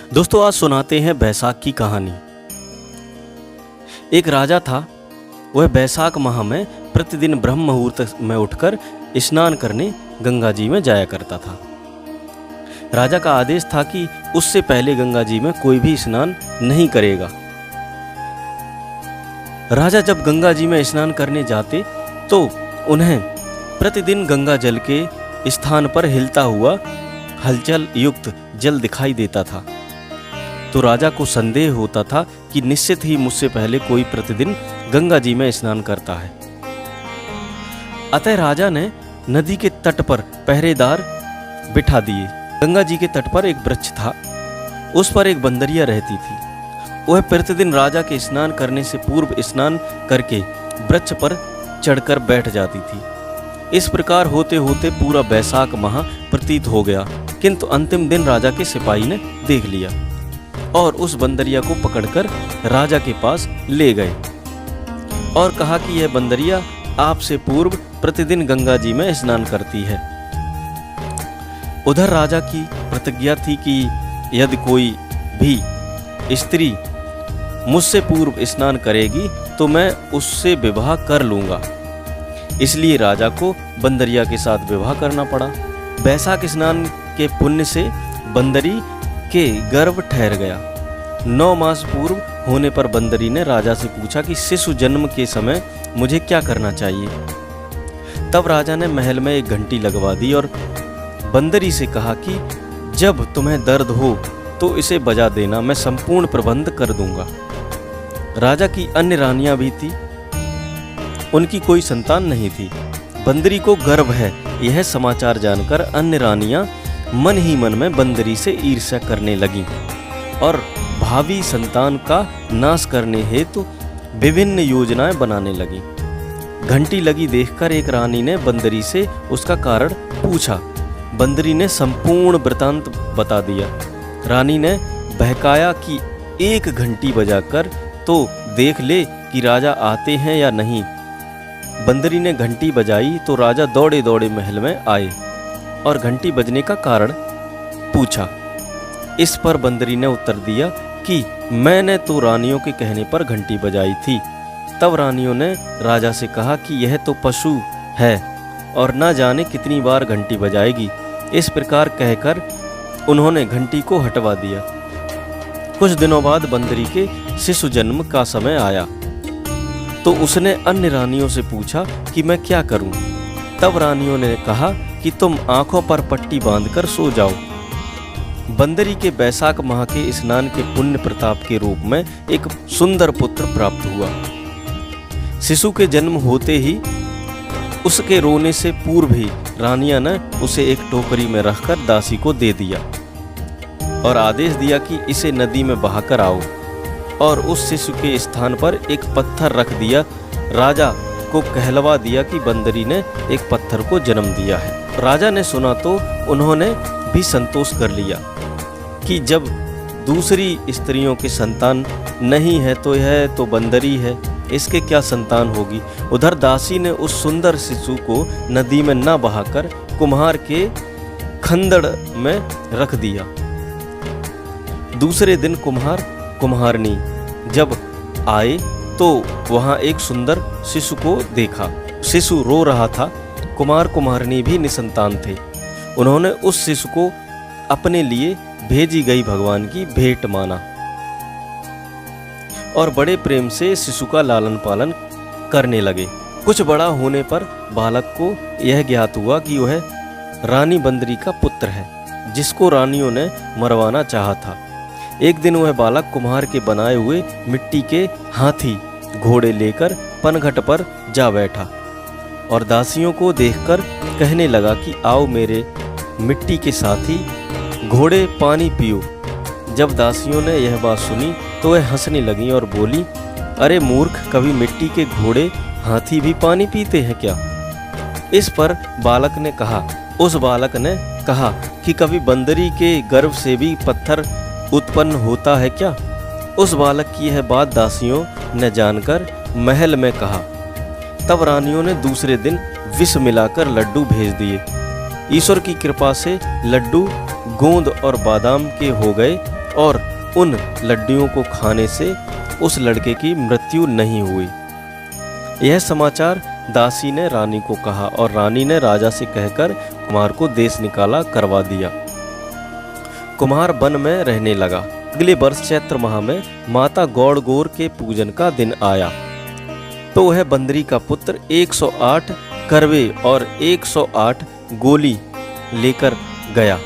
दोस्तों, आज सुनाते हैं बैसाख की कहानी। एक राजा था। वह बैसाख माह में प्रतिदिन ब्रह्म मुहूर्त में उठकर स्नान करने गंगा जी में जाया करता था। राजा का आदेश था कि उससे पहले गंगा जी में कोई भी स्नान नहीं करेगा। राजा जब गंगा जी में स्नान करने जाते तो उन्हें प्रतिदिन गंगा जल के स्थान पर हिलता हुआ हलचल युक्त जल दिखाई देता था। तो राजा को संदेह होता था कि निश्चित ही मुझसे पहले कोई प्रतिदिन गंगा जी में स्नान करता है। अतः राजा ने नदी के तट पर पहरेदार बिठा दिए। गंगा जी के तट पर एक वृक्ष था। उस पर एक बंदरिया रहती थी। वह प्रतिदिन राजा के स्नान करने से पूर्व स्नान करके वृक्ष पर चढ़कर बैठ जाती थी। इस प्रकार होते होते पूरा बैसाख माह प्रतीत हो गया, किंतु अंतिम दिन राजा के सिपाही ने देख लिया और उस बंदरिया को पकड़कर राजा के पास ले गए और कहा कि यह बंदरिया आपसे पूर्व प्रतिदिन गंगा जी में स्नान करती है। उधर राजा की प्रतिज्ञा थी कि यदि कोई भी स्त्री मुझसे पूर्व स्नान करेगी तो मैं उससे विवाह कर लूंगा। इसलिए राजा को बंदरिया के साथ विवाह करना पड़ा। बैसाख स्नान के पुण्य से बंदरी के गर्भ ठहर गया। 9 मास पूर्व होने पर बंदरी ने राजा से पूछा कि शिशु जन्म के समय मुझे क्या करना चाहिए। तब राजा ने महल में एक घंटी लगवा दी और बंदरी से कहा कि जब तुम्हें दर्द हो तो इसे बजा देना, मैं संपूर्ण प्रबंध कर दूंगा। राजा की अन्य रानियां भी थी, उनकी कोई संतान नहीं थी। बंदरी को गर्भ है यह समाचार जानकर अन्य रानियां मन ही मन में बंदरी से ईर्ष्या करने लगीं और भावी संतान का नाश करने हेतु विभिन्न योजनाएं बनाने लगीं। घंटी लगी देखकर एक रानी ने बंदरी से उसका कारण पूछा। बंदरी ने संपूर्ण वृतांत बता दिया। रानी ने बहकाया कि एक घंटी बजाकर तो देख ले कि राजा आते हैं या नहीं। बंदरी ने घंटी बजाई तो राजा दौड़े दौड़े महल में आए और घंटी बजने का कारण पूछा। इस पर बंदरी ने उत्तर दिया कि मैंने तो रानियों के कहने पर घंटी बजाई थी। तब रानियों ने राजा से कहा कि यह तो पशु है और न जाने कितनी बार घंटी बजाएगी। इस प्रकार कहकर उन्होंने घंटी को हटवा दिया। कुछ दिनों बाद बंदरी के शिशु जन्म का समय आया तो उसने अन्य रानियों से पूछा कि मैं क्या करूं। तब रानियों ने कहा कि तुम आंखों पर पट्टी बांधकर सो जाओ। बंदरी के बैसाख माह के स्नान के पुण्य प्रताप के रूप में एक सुंदर पुत्र प्राप्त हुआ। शिशु के जन्म होते ही उसके रोने से पूर्व ही रानियां ने उसे एक टोकरी में रखकर दासी को दे दिया और आदेश दिया कि इसे नदी में बहाकर आओ और उस शिशु के स्थान पर एक पत्थर रख दिया। राजा को कहलवा दिया कि बंदरी ने एक पत्थर को जन्म दिया है। राजा ने सुना तो उन्होंने भी संतोष कर लिया कि जब दूसरी स्त्रियों की संतान नहीं है तो यह तो बंदरी है, इसके क्या संतान होगी। उधर दासी ने उस सुंदर शिशु को नदी में न बहाकर कुम्हार के खंदड़ में रख दिया। दूसरे दिन कुम्हार कुम्हारनी जब आए तो वहां एक सुंदर शिशु को देखा। शिशु रो रहा था। कुम्हार कुम्हारनी भी निसंतान थे। उन्होंने उस शिशु को अपने लिए भेजी गई भगवान की भेंट माना और बड़े प्रेम से शिशु का लालन पालन करने लगे। कुछ बड़ा होने पर बालक को यह ज्ञात हुआ कि वह रानी बंदरी का पुत्र है, जिसको रानियों ने मरवाना चाहा था। एक दिन वह बालक कुम्हार के बनाए हुए मिट्टी के हाथी घोड़े लेकर पनघट पर जा बैठा और दासियों को देखकर कहने लगा कि आओ मेरे मिट्टी के साथी घोड़े पानी पियो। जब दासियों ने यह बात सुनी तो वह हंसने लगी और बोली, अरे मूर्ख, कभी मिट्टी के घोड़े हाथी भी पानी पीते हैं क्या। इस पर उस बालक ने कहा कि कभी बंदरी के गर्भ से भी पत्थर उत्पन्न होता है क्या। उस बालक की यह बात दासियों ने जानकर महल में कहा। तब रानियों ने दूसरे दिन विष मिलाकर लड्डू भेज दिए। ईश्वर की कृपा से लड्डू गोंद और बादाम के हो गए और उन लड्डुओं को खाने से उस लड़के की मृत्यु नहीं हुई। यह समाचार दासी ने रानी को कहा और रानी ने राजा से कहकर कुम्हार को देश निकाला करवा दिया। कुम्हार वन में रहने लगा। अगले वर्ष चैत्र माह में माता गौड़गोर के पूजन का दिन आया तो वह बंदरी का पुत्र 108 करवे और 108 गोली लेकर गया।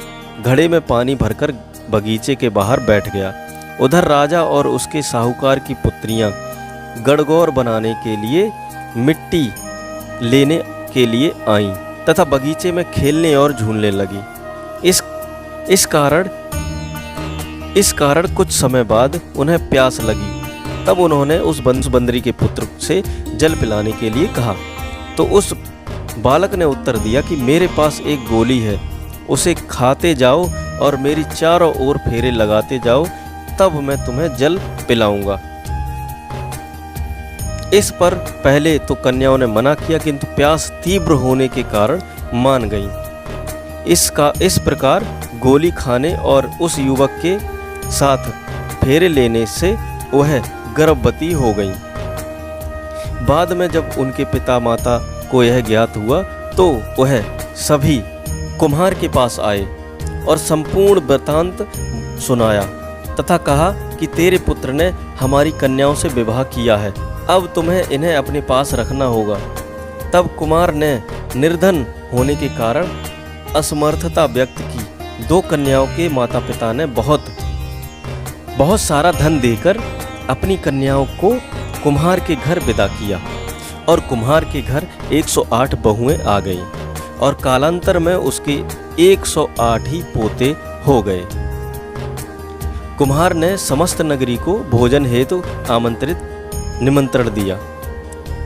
घड़े में पानी भरकर बगीचे के बाहर बैठ गया। उधर राजा और उसके साहूकार की पुत्रियां गणगौर बनाने के लिए मिट्टी लेने के लिए आईं तथा बगीचे में खेलने और झूलने लगी। इस कारण कुछ समय बाद उन्हें प्यास लगी। तब उन्होंने उस बंदरी के पुत्र से जल पिलाने के लिए कहा तो उस बालक ने उत्तर दिया कि मेरे पास एक गोली है, उसे खाते जाओ और मेरी चारों ओर फेरे लगाते जाओ, तब मैं तुम्हें जल पिलाऊंगा। इस पर पहले तो कन्याओं ने मना किया, किंतु प्यास तीव्र होने के कारण मान गईं। इस प्रकार गोली खाने और उस युवक के साथ फेरे लेने से वह गर्भवती हो गईं। बाद में जब उनके पिता माता को यह ज्ञात हुआ तो वह सभी कुम्हार के पास आए और संपूर्ण वृत्तांत सुनाया तथा कहा कि तेरे पुत्र ने हमारी कन्याओं से विवाह किया है, अब तुम्हें इन्हें अपने पास रखना होगा। तब कुमार ने निर्धन होने के कारण असमर्थता व्यक्त की। 2 कन्याओं के माता पिता ने बहुत सारा धन देकर अपनी कन्याओं को कुम्हार के घर विदा किया और कुम्हार के घर 108 बहुएं आ गईं और कालांतर में उसके 108 ही पोते हो गए। कुम्हार ने समस्त नगरी को भोजन हेतु निमंत्रण दिया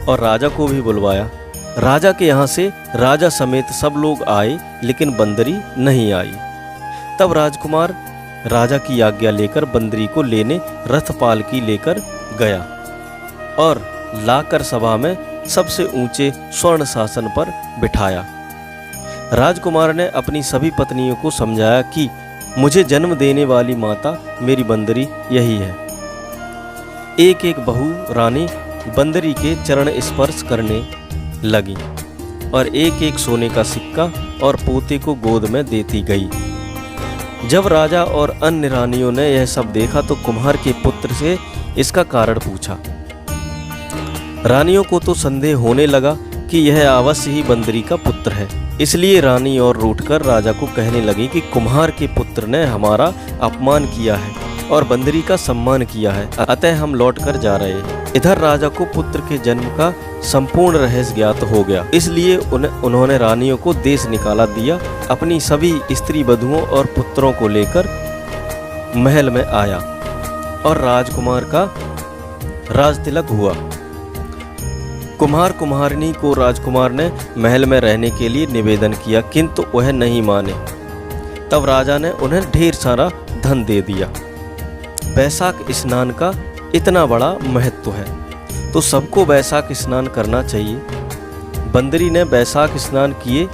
और राजा को भी बुलवाया। राजा के यहाँ से राजा समेत सब लोग आए, लेकिन बंदरी नहीं आई। तब राजकुमार राजा की आज्ञा लेकर बंदरी को लेने रथपाल की लेकर गया और लाकर सभा में सबसे ऊंचे स्वर्ण शासन पर बिठाया। राजकुमार ने अपनी सभी पत्नियों को समझाया कि मुझे जन्म देने वाली माता मेरी बंदरी यही है। एक एक बहू रानी बंदरी के चरण स्पर्श करने लगी और एक एक सोने का सिक्का और पोते को गोद में देती गई। जब राजा और अन्य रानियों ने यह सब देखा तो कुम्हार के पुत्र से इसका कारण पूछा। रानियों को तो संदेह होने लगा कि यह अवश्य ही बंदरी का पुत्र है, इसलिए रानी और रूठकर राजा को कहने लगी कि कुम्हार के पुत्र ने हमारा अपमान किया है और बंदरी का सम्मान किया है, अतः हम लौट कर जा रहे हैं। इधर राजा को पुत्र के जन्म का संपूर्ण रहस्य ज्ञात हो गया, इसलिए उन्होंने रानियों को देश निकाला दिया। अपनी सभी स्त्री वधुओं और पुत्रों को लेकर महल में आया और राजकुमार का राजतिलक हुआ। कुम्हार कुम्हारिनी को राजकुमार ने महल में रहने के लिए निवेदन किया, किंतु वह नहीं माने। तब राजा ने उन्हें ढेर सारा धन दे दिया। वैशाख स्नान का इतना बड़ा महत्व है तो सबको वैशाख स्नान करना चाहिए। बंदरी ने वैशाख स्नान किए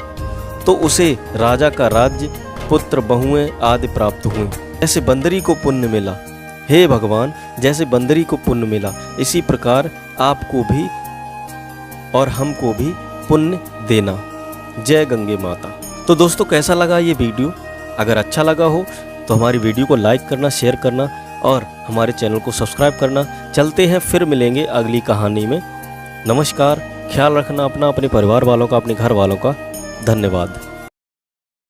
तो उसे राजा का राज्य, पुत्र, बहुएं आदि प्राप्त हुए। जैसे बंदरी को पुण्य मिला, हे भगवान, जैसे बंदरी को पुण्य मिला, इसी प्रकार आपको भी और हमको भी पुण्य देना। जय गंगे माता। तो दोस्तों, कैसा लगा ये वीडियो? अगर अच्छा लगा हो तो हमारी वीडियो को लाइक करना, शेयर करना और हमारे चैनल को सब्सक्राइब करना। चलते हैं, फिर मिलेंगे अगली कहानी में। नमस्कार, ख्याल रखना अपना, अपने परिवार वालों का, अपने घर वालों का। धन्यवाद।